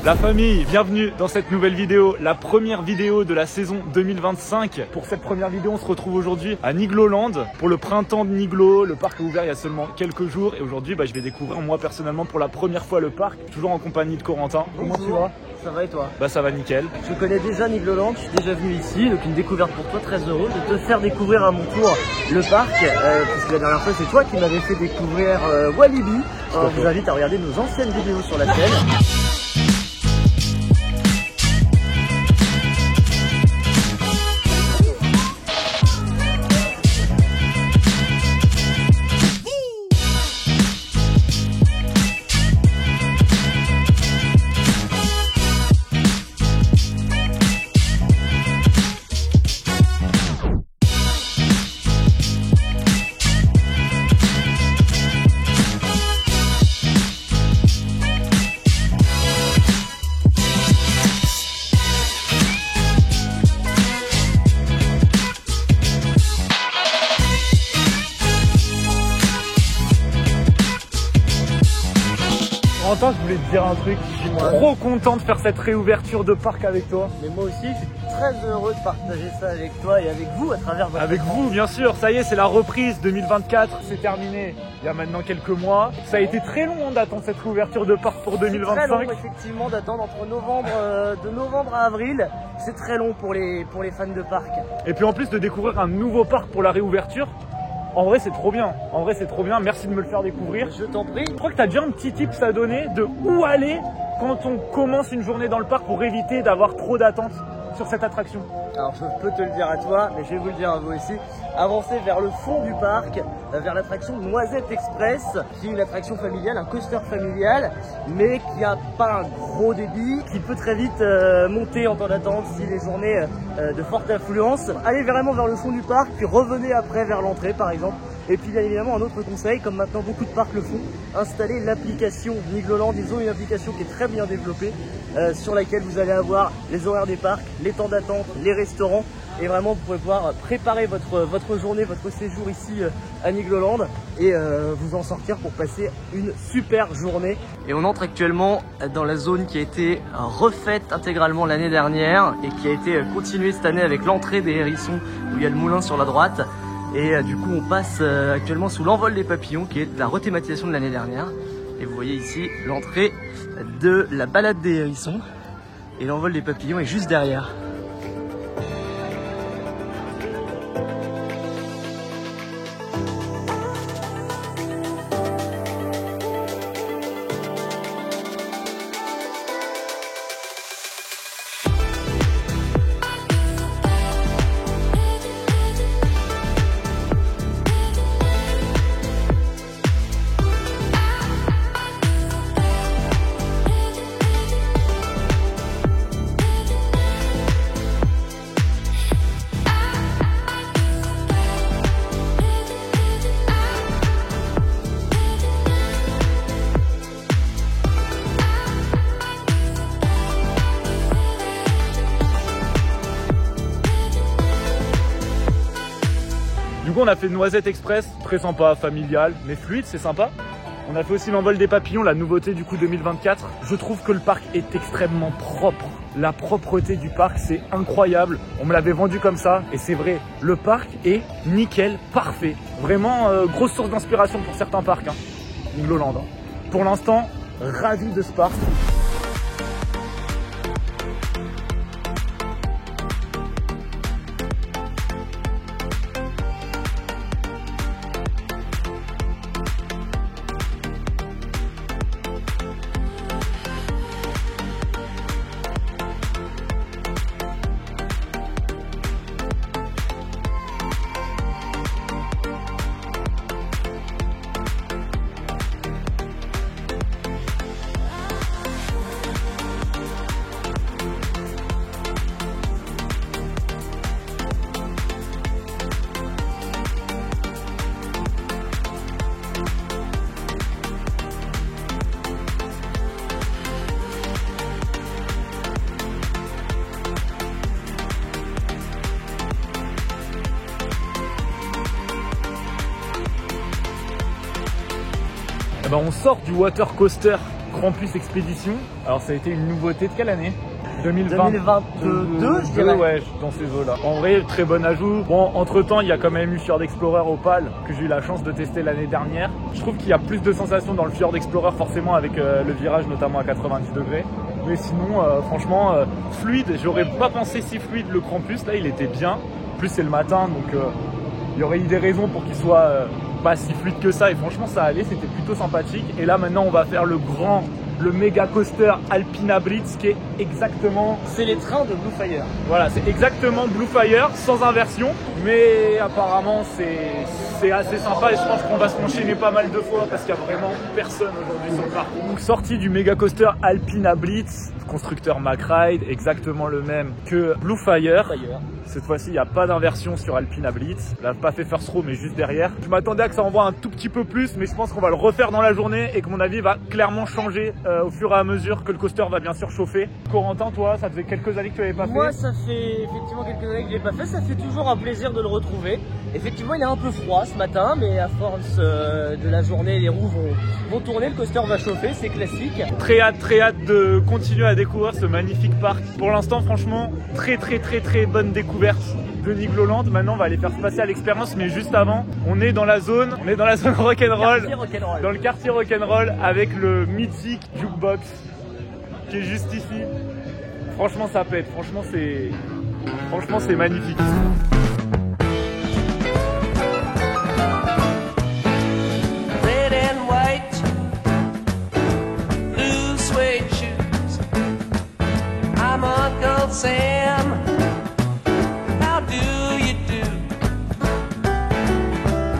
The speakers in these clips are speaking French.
La famille, bienvenue dans cette nouvelle vidéo, la première vidéo de la saison 2025. Pour cette première vidéo, on se retrouve aujourd'hui à Nigloland pour le printemps de Niglo. Le parc est ouvert il y a seulement quelques jours et aujourd'hui, je vais découvrir moi personnellement pour la première fois le parc, toujours en compagnie de Corentin. Comment tu vas? Ça va et toi? Ça va nickel. Je connais déjà Nigloland, je suis déjà venu ici, donc une découverte pour toi, très heureux de te faire découvrir à mon tour le parc, puisque la dernière fois c'est toi qui m'avais fait découvrir Walibi. Alors, je vous invite à regarder nos anciennes vidéos sur la chaîne. Corentin, je voulais te dire un truc, je suis trop content de faire cette réouverture de parc avec toi. Mais moi aussi, je suis très heureux de partager ça avec toi et avec vous à travers votre Avec écran. vous, bien sûr, ça y est, c'est la reprise 2024, c'est terminé il y a maintenant quelques mois. Ça a été très long d'attendre cette réouverture de parc pour 2025. C'est très long, effectivement, d'attendre entre de novembre à avril. C'est très long pour les fans de parc. Et puis en plus de découvrir un nouveau parc pour la réouverture, en vrai c'est trop bien. En vrai c'est trop bien, merci de me le faire découvrir. Je t'en prie. Je crois que tu as déjà un petit tips à donner de où aller quand on commence une journée dans le parc pour éviter d'avoir trop d'attentes sur cette attraction. Alors je peux te le dire à toi, mais je vais vous le dire à vous aussi. Avancez vers le fond du parc, vers l'attraction Noisette Express, qui est une attraction familiale, un coaster familial, mais qui n'a pas un gros débit, qui peut très vite monter en temps d'attente si les journées de forte affluence. Allez vraiment vers le fond du parc, puis revenez après vers l'entrée par exemple. Et puis bien évidemment un autre conseil, comme maintenant beaucoup de parcs le font, installez l'application Nigloland. Ils ont une application qui est très bien développée, sur laquelle vous allez avoir les horaires des parcs, les temps d'attente, les restaurants. Et vraiment vous pouvez pouvoir préparer votre journée, votre séjour ici à Nigloland et vous en sortir pour passer une super journée. Et on entre actuellement dans la zone qui a été refaite intégralement l'année dernière et qui a été continuée cette année avec l'entrée des hérissons où il y a le moulin sur la droite. Et du coup on passe actuellement sous l'envol des papillons qui est la rethématisation de l'année dernière. Et vous voyez ici l'entrée de la balade des hérissons et l'envol des papillons est juste derrière. Du coup on a fait Noisette Express, très sympa, familial, mais fluide, c'est sympa. On a fait aussi l'envol des papillons, la nouveauté du coup 2024. Je trouve que le parc est extrêmement propre. La propreté du parc, c'est incroyable. On me l'avait vendu comme ça et c'est vrai. Le parc est nickel, parfait. Vraiment grosse source d'inspiration pour certains parcs, Nigloland. Pour l'instant, ravi de ce parc. On sort du water coaster Krampus Expédition. Alors ça a été une nouveauté de quelle année? 2022, je dirais. Ouais, dans ces eaux-là. En vrai, très bon ajout. Bon, entre-temps, il y a quand même eu Fjord Explorer Opal, que j'ai eu la chance de tester l'année dernière. Je trouve qu'il y a plus de sensations dans le Fjord Explorer, forcément, avec le virage, notamment à 90 degrés. Mais sinon, franchement, fluide. J'aurais pas pensé si fluide le Krampus. Là, il était bien. En plus, c'est le matin, donc il y aurait eu des raisons pour qu'il soit pas si fluide que ça. Et franchement, ça allait, c'était plutôt sympathique. Et là, maintenant, on va faire le méga coaster Alpina Blitz, qui est exactement... C'est les trains de Blue Fire. Voilà, c'est exactement Blue Fire, sans inversion. Mais apparemment, c'est assez sympa et je pense qu'on va se l'enchaîner pas mal de fois parce qu'il n'y a vraiment personne aujourd'hui sur le parc. Donc, sortie du méga coaster Alpina Blitz, constructeur McRide, exactement le même que Blue Fire. Cette fois-ci, il n'y a pas d'inversion sur Alpina Blitz. Là, pas fait first row, mais juste derrière. Je m'attendais à que ça envoie un tout petit peu plus, mais je pense qu'on va le refaire dans la journée et que mon avis va clairement changer au fur et à mesure que le coaster va bien sûr chauffer. Corentin, toi, ça faisait quelques années que tu n'avais pas fait? Moi, ça fait effectivement quelques années que je l'ai pas fait. Ça fait toujours un plaisir de le retrouver. Effectivement, il est un peu froid ce matin, mais à force de la journée, les roues vont tourner, le coaster va chauffer, c'est classique. Très hâte de continuer à découvrir ce magnifique parc. Pour l'instant, franchement, très bonne découverte de Nigloland. Maintenant, on va aller faire se passer à l'expérience, mais juste avant, on est dans la zone rock'n'roll, dans le quartier rock'n'roll, avec le mythique jukebox qui est juste ici. Franchement, ça pète. Franchement, c'est magnifique. Sam, how do you do?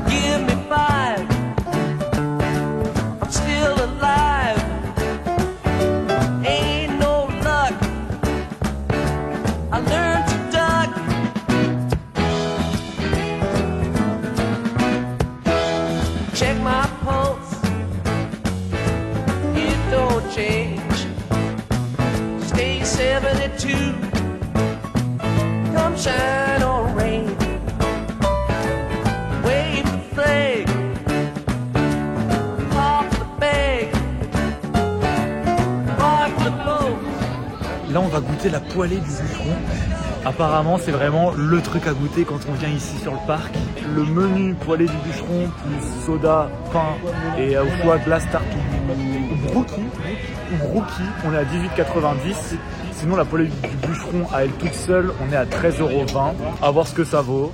Give me 5, I'm still alive. Ain't no luck, I learned to duck. Check my pulse, it don't change. Stay 72. Shine or rain, wave the flag, pop the bag, rock the boat. Là, on va goûter la poêlée du bûcheron. Apparemment, c'est vraiment le truc à goûter quand on vient ici sur le parc. Le menu poêlée du bûcheron, plus soda, pain et au choix glace tarte ou brookie. On est à 18,90 €. Sinon, la poêlée du bûcheron à elle toute seule, on est à 13,20 €. À voir ce que ça vaut.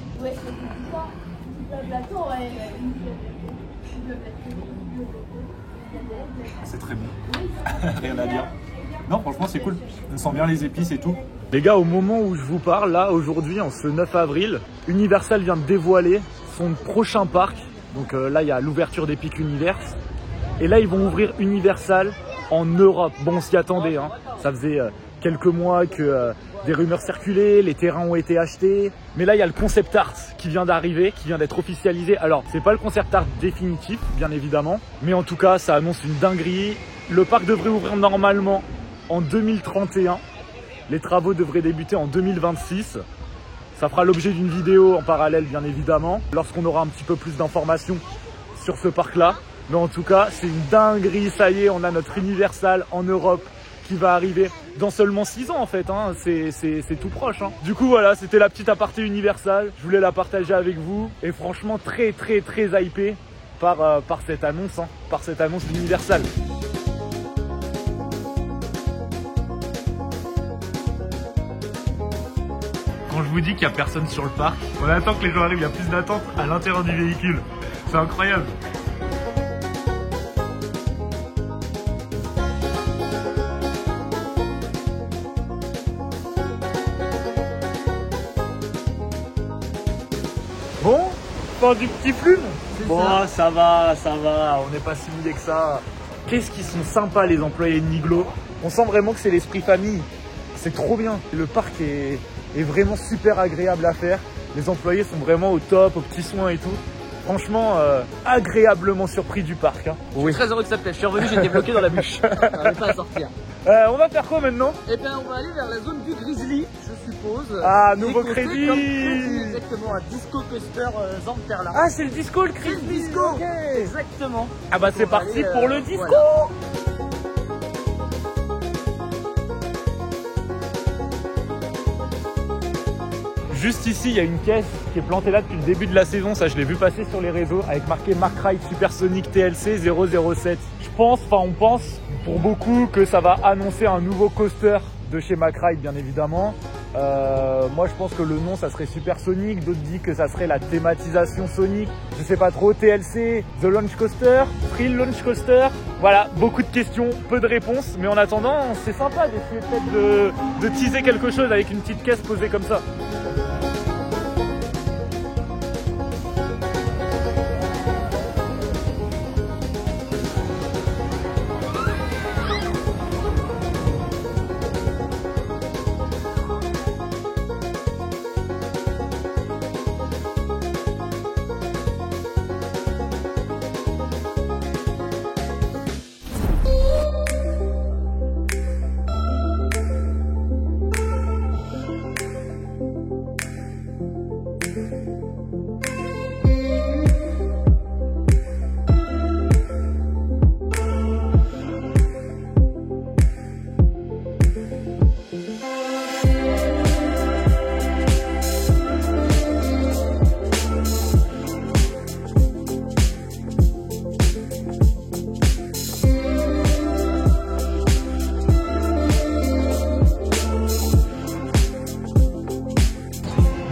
C'est très bon. Rien à dire. Non, franchement, c'est cool. On sent bien les épices et tout. Les gars, au moment où je vous parle, là, aujourd'hui, en ce 9 avril, Universal vient de dévoiler son prochain parc. Donc là, il y a l'ouverture d'Epic Universe. Et là, ils vont ouvrir Universal en Europe. Bon, on s'y attendait, hein. Ça faisait quelques mois que des rumeurs circulaient, les terrains ont été achetés. Mais là, il y a le concept art qui vient d'arriver, qui vient d'être officialisé. Alors, c'est pas le concept art définitif, bien évidemment. Mais en tout cas, ça annonce une dinguerie. Le parc devrait ouvrir normalement en 2031. Les travaux devraient débuter en 2026. Ça fera l'objet d'une vidéo en parallèle, bien évidemment, lorsqu'on aura un petit peu plus d'informations sur ce parc-là. Mais en tout cas, c'est une dinguerie. Ça y est, on a notre Universal en Europe qui va arriver dans seulement 6 ans en fait, hein. C'est tout proche, hein. Du coup voilà, c'était la petite aparté Universal, je voulais la partager avec vous et franchement très hypé par cette annonce, hein, par cette annonce d'Universal. Quand je vous dis qu'il n'y a personne sur le parc, on attend que les gens arrivent, il y a plus d'attente à l'intérieur du véhicule, c'est incroyable. Bon, fin du petit plume. Bon, ça va, on n'est pas si mouillé que ça. Qu'est-ce qu'ils sont sympas les employés de Niglo. On sent vraiment que c'est l'esprit famille. C'est trop bien. Le parc est vraiment super agréable à faire. Les employés sont vraiment au top, aux petits soins et tout. Franchement, agréablement surpris du parc, hein. Oui. Je suis très heureux que ça plaise. Je suis revenu, j'étais bloqué dans la bûche. On n'arrive pas à sortir. On va faire quoi maintenant? Eh bien, on va aller vers la zone du Grizzly, je suppose. Ah, nouveau crédit. Exactement, un disco coaster Zamperla. Ah, c'est le disco, le crédit. Disco. Okay. Exactement. Ah bah c'est parti pour le disco. Voilà. Juste ici, il y a une caisse qui est plantée là depuis le début de la saison. Ça, je l'ai vu passer sur les réseaux avec marqué Mark Ride Supersonic TLC 007. On pense pour beaucoup que ça va annoncer un nouveau coaster de chez Mark Ride, bien évidemment. Moi, je pense que le nom, ça serait Supersonic. D'autres disent que ça serait la thématisation Sonic. Je sais pas trop. TLC, The Launch Coaster, Thrill Launch Coaster. Voilà, beaucoup de questions, peu de réponses. Mais en attendant, c'est sympa d'essayer peut-être de teaser quelque chose avec une petite caisse posée comme ça.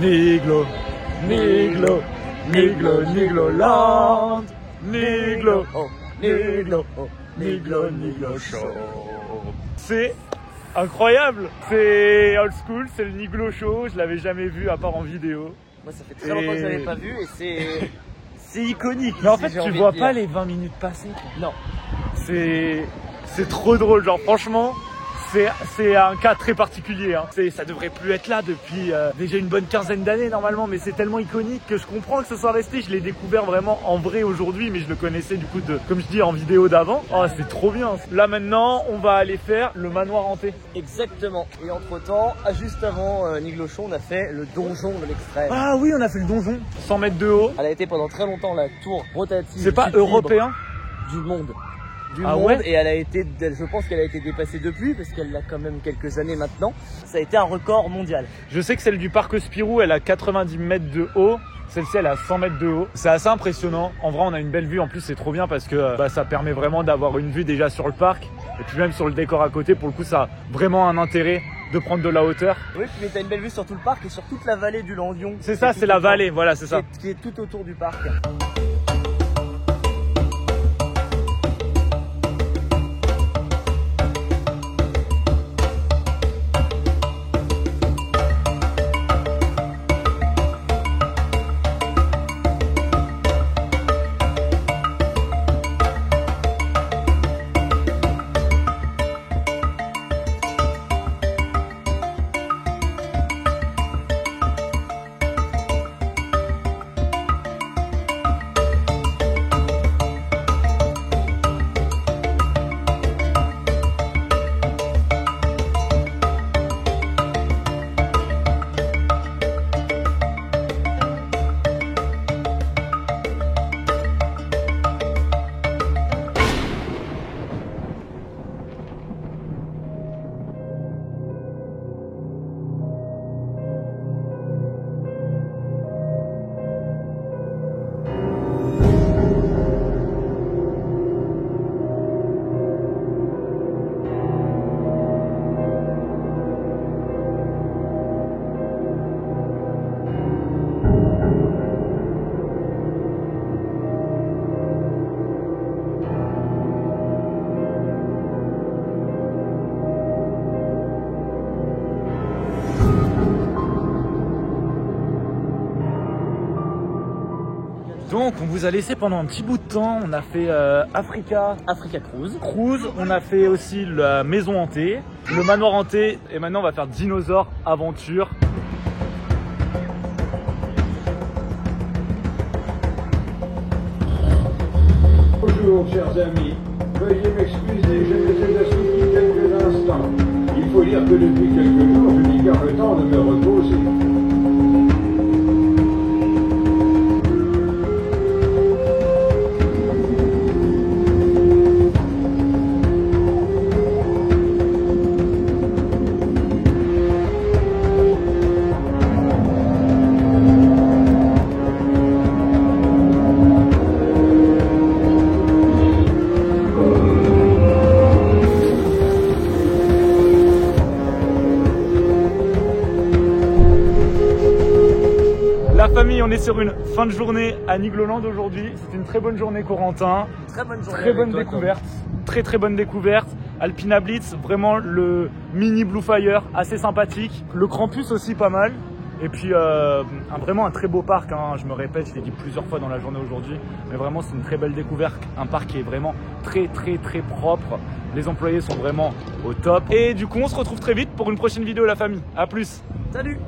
Niglo, Niglo, Niglo, Niglo Land, Niglo, Oh, Niglo, oh, Niglo, Niglo Show. C'est incroyable, c'est old school, c'est le Niglo Show, je l'avais jamais vu à part en vidéo. Moi, ça fait très longtemps que je l'avais pas vu et c'est iconique. Mais en ici, fait, j'ai tu envie vois de pas dire. les 20 minutes passer. Non. C'est trop drôle, genre franchement. C'est un cas très particulier. Hein. Ça devrait plus être là depuis déjà une bonne quinzaine d'années normalement, mais c'est tellement iconique que je comprends que ce soit resté. Je l'ai découvert vraiment en vrai aujourd'hui, mais je le connaissais du coup comme je dis, en vidéo d'avant. Oh, c'est trop bien. Là maintenant, on va aller faire le manoir hanté. Exactement. Et entre temps, juste avant Niglo Show, on a fait le donjon de l'Extrême. Ah oui, on a fait le donjon, 100 mètres de haut. Elle a été pendant très longtemps la tour rotative. C'est pas plus libre européen? du monde. Ah monde, ouais. et elle a été, je pense qu'elle a été dépassée depuis parce qu'elle a quand même quelques années maintenant. Ça a été un record mondial. Je sais que celle du parc Spirou, elle a 90 mètres de haut. Celle-ci, elle a 100 mètres de haut. C'est assez impressionnant. En vrai, on a une belle vue. En plus, c'est trop bien parce que ça permet vraiment d'avoir une vue déjà sur le parc. Et puis même sur le décor à côté. Pour le coup, ça a vraiment un intérêt de prendre de la hauteur. Oui, mais t'as une belle vue sur tout le parc et sur toute la vallée du Landion. C'est ça, c'est la vallée. Voilà, c'est ça. Qui est tout autour du parc. Donc, on vous a laissé pendant un petit bout de temps. On a fait Africa Cruise. On a fait aussi la maison hantée, le manoir hanté. Et maintenant, on va faire Dinosaure Aventure. Bonjour chers amis, veuillez m'excuser, je me suis assoupi quelques instants. Il faut dire que depuis quelques jours, je n'y garde le temps de me reposer. La famille, on est sur une fin de journée à Nigloland aujourd'hui. C'était une très bonne journée, Corentin. Très bonne journée. Très bonne avec toi, découverte. Très bonne découverte. Alpina Blitz, vraiment le mini Blue Fire, assez sympathique. Le Krampus aussi pas mal. Et puis vraiment un très beau parc, hein. Je me répète, je l'ai dit plusieurs fois dans la journée aujourd'hui, mais vraiment c'est une très belle découverte, un parc qui est vraiment très propre, les employés sont vraiment au top. Et du coup on se retrouve très vite pour une prochaine vidéo la famille, à plus. Salut.